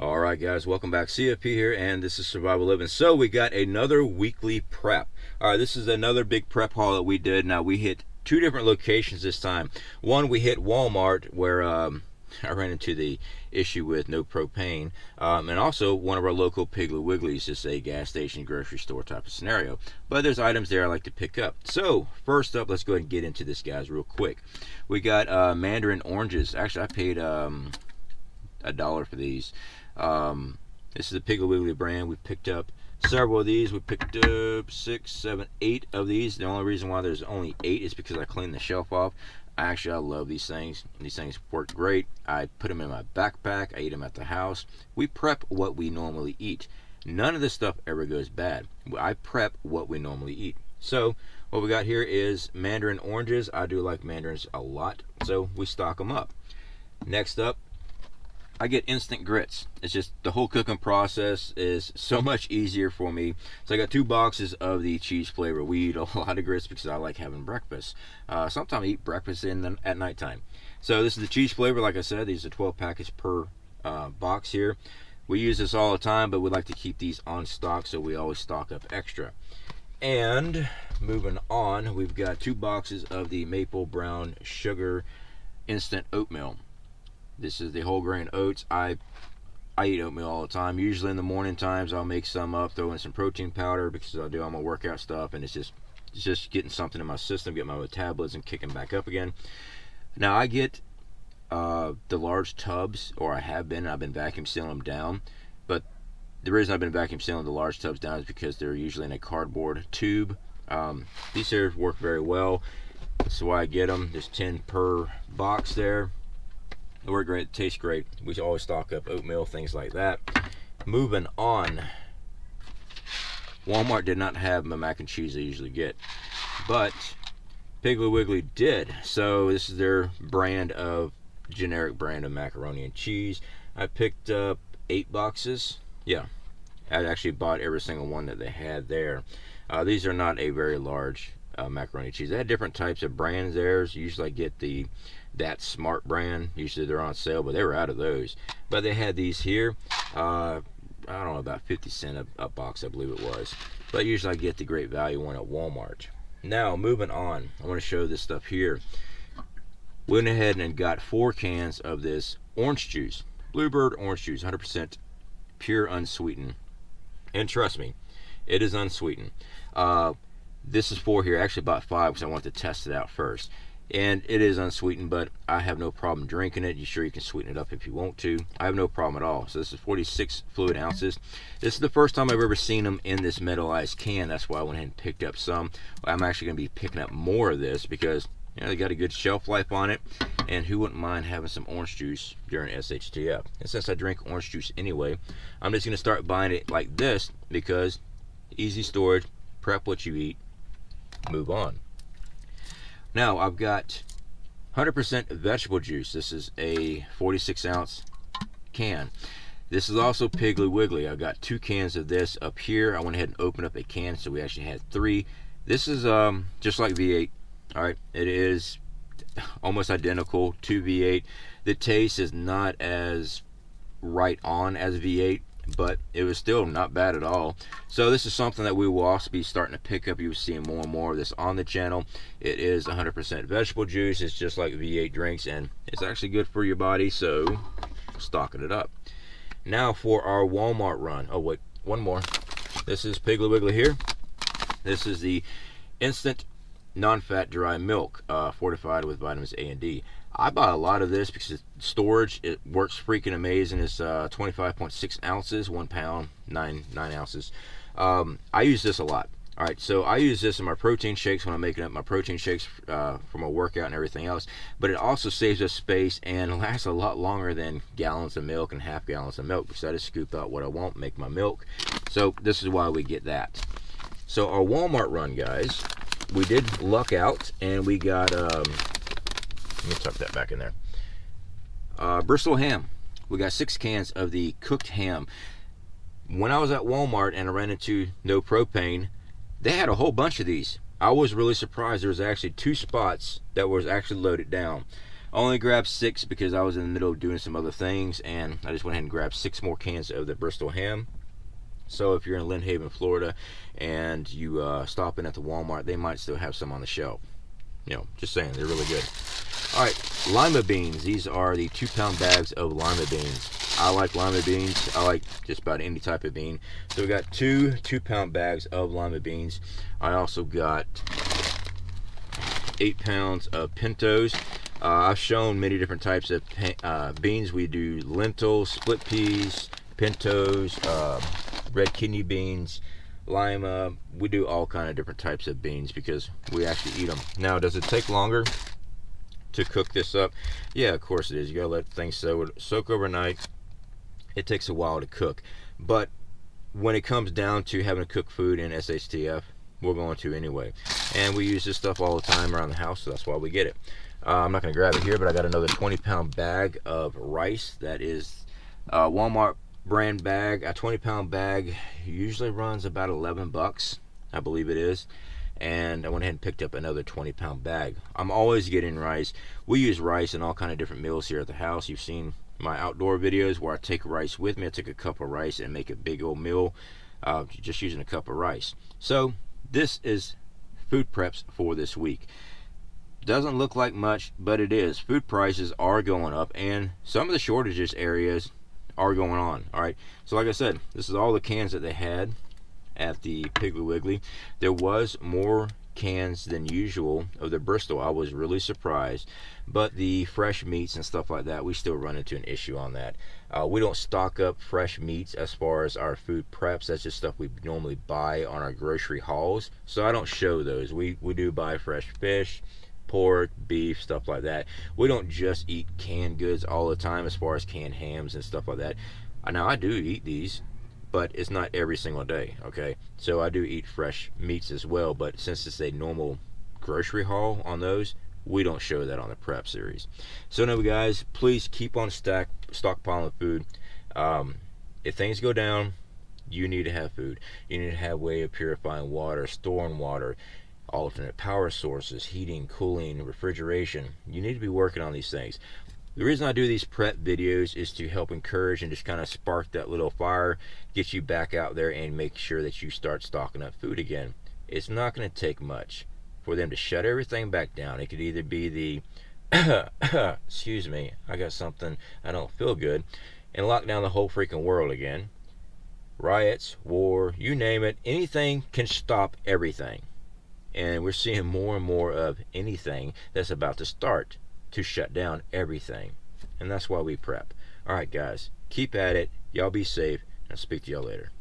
All right, guys, welcome back. CFP here, and this is Survival Living. So we got another weekly prep. All right, this is another big prep haul that we did. Now we hit two different locations this time. One, we hit Walmart, where I ran into the issue with no propane, and also one of our local Piggly Wigglies, just a gas station, grocery store type of scenario. But there's items there I like to pick up. So first up, let's go ahead and get into this, guys, real quick. We got mandarin oranges. Actually, I paid $1 for these. This is a Piggly Wiggly brand. We picked up several of these. We picked up 6, 7, 8 of these. The only reason why there's only 8 is because I cleaned the shelf off. I love these things. These things work great. I put them in my backpack. I eat them at the house. We prep what we normally eat. None of this stuff ever goes bad. I prep what we normally eat. So what we got here is mandarin oranges. I do like mandarins a lot, so we stock them up. Next up, I get instant grits. It's just the whole cooking process is so much easier for me. So I got 2 boxes of the cheese flavor. We eat a lot of grits because I like having breakfast. Sometimes I eat breakfast at nighttime. So this is the cheese flavor. Like I said, these are 12 packets per box here. We use this all the time, but we like to keep these on stock, so we always stock up extra. And moving on, we've got 2 boxes of the maple brown sugar instant oatmeal. This is the whole grain oats. I eat oatmeal all the time. Usually in the morning times I'll make some up, throw in some protein powder because I do all my workout stuff, and it's just getting something in my system, get my metabolism kicking back up again. Now I get the large tubs, or I have been. I've been vacuum sealing them down, but the reason I've been vacuum sealing the large tubs down is because they're usually in a cardboard tube. These here work very well. That's why I get them. There's 10 per box there. They work great, taste great. We always stock up oatmeal, things like that. Moving on, Walmart did not have my mac and cheese I usually get, but Piggly Wiggly did. So this is their generic brand of macaroni and cheese. I picked up 8 boxes. Yeah, I actually bought every single one that they had there. These are not a very large macaroni and cheese. They had different types of brands there. So usually I get that Smart brand. Usually they're on sale, but they were out of those. But they had these here. I don't know, about 50 cents a box, I believe it was. But usually I get the great value one at Walmart. Now moving on, I want to show this stuff here. Went ahead and got 4 cans of this orange juice, Bluebird orange juice, 100% pure unsweetened. And trust me, it is unsweetened. This is 4 here. I actually bought 5 because I wanted to test it out first. And it is unsweetened, but I have no problem drinking it. You sure you can sweeten it up if you want to. I have no problem at all. So this is 46 fluid ounces. This is the first time I've ever seen them in this metallized can. That's why I went ahead and picked up some. I'm actually going to be picking up more of this because, you know, they got a good shelf life on it. And who wouldn't mind having some orange juice during SHTF? And since I drink orange juice anyway, I'm just going to start buying it like this because easy storage, prep what you eat, move on. Now I've got 100% vegetable juice. This is a 46 ounce can. This is also Piggly Wiggly. I've got 2 cans of this up here. I went ahead and opened up a can, so we actually had 3. This is just like V8. All right, it is almost identical to V8. The taste is not as right on as V8, but it was still not bad at all. So this is something that we will also be starting to pick up. You'll see more and more of this on the channel. It is 100% vegetable juice. It's just like V8 drinks, and it's actually good for your body, so stocking it up. Now for our Walmart run. Oh wait, one more. This is Piggly Wiggly here. This is the instant non-fat dry milk, fortified with vitamins A and D. I bought a lot of this because storage, it works freaking amazing. It's 25.6 ounces, 1 pound, 9 ounces. I use this a lot. All right, so I use this in my protein shakes when I'm making up my protein shakes for my workout and everything else. But it also saves us space and lasts a lot longer than gallons of milk and half gallons of milk, because I just scoop out what I want, make my milk. So this is why we get that. So our Walmart run, guys, we did luck out and we got let me tuck that back in there. Bristol ham. We got 6 cans of the cooked ham. When I was at Walmart and I ran into no propane, they had a whole bunch of these. I was really surprised. There was actually 2 spots that was actually loaded down. Only grabbed 6 because I was in the middle of doing some other things, and I just went ahead and grabbed 6 more cans of the Bristol ham. So if you're in Lynn Haven, Florida, and you stop in at the Walmart, they might still have some on the shelf. You know, just saying, they're really good. All right, lima beans. These are the 2-pound bags of lima beans. I like lima beans. I like just about any type of bean. So we got 2 2-pound bags of lima beans. I also got 8 pounds of pintos. I've shown many different types of beans. We do lentils, split peas, pintos, red kidney beans, lima. We do all kind of different types of beans because we actually eat them. Now, does it take longer to cook this up? Yeah, of course it is. You gotta let things soak overnight. It takes a while to cook, but when it comes down to having to cook food in SHTF, we're going to anyway, and we use this stuff all the time around the house, so that's why we get it. I'm not going to grab it here, but I got another 20-pound bag of rice. That is Walmart brand bag. A 20-pound bag usually runs about 11 bucks, I believe it is. And I went ahead and picked up another 20-pound bag. I'm always getting rice. We use rice in all kind of different meals here at the house. You've seen my outdoor videos where I take rice with me. I take a cup of rice and make a big old meal just using a cup of rice. So this is food preps for this week. Doesn't look like much, but it is. Food prices are going up, and some of the shortages areas are going on. All right, so like I said, this is all the cans that they had at the Piggly Wiggly. There was more cans than usual of the Bristol. I was really surprised, but the fresh meats and stuff like that, we still run into an issue on that. We don't stock up fresh meats as far as our food preps. That's just stuff we normally buy on our grocery hauls, so I don't show those. We do buy fresh fish, pork, beef, stuff like that. We don't just eat canned goods all the time as far as canned hams and stuff like that. Now I do eat these, but it's not every single day, okay? So I do eat fresh meats as well, but since it's a normal grocery haul on those, we don't show that on the prep series. So anyway, guys, please keep on stockpiling food. If things go down, you need to have food. You need to have a way of purifying water, storing water, alternate power sources, heating, cooling, refrigeration. You need to be working on these things. The reason I do these prep videos is to help encourage and just kind of spark that little fire, get you back out there and make sure that you start stocking up food again. It's not going to take much for them to shut everything back down. It could either be the excuse me, I got something, I don't feel good, and lock down the whole freaking world again. Riots, war, you name it, anything can stop everything. And we're seeing more and more of anything that's about to start to shut down everything. And that's why we prep. All right, guys, keep at it. Y'all be safe, and I'll speak to y'all later.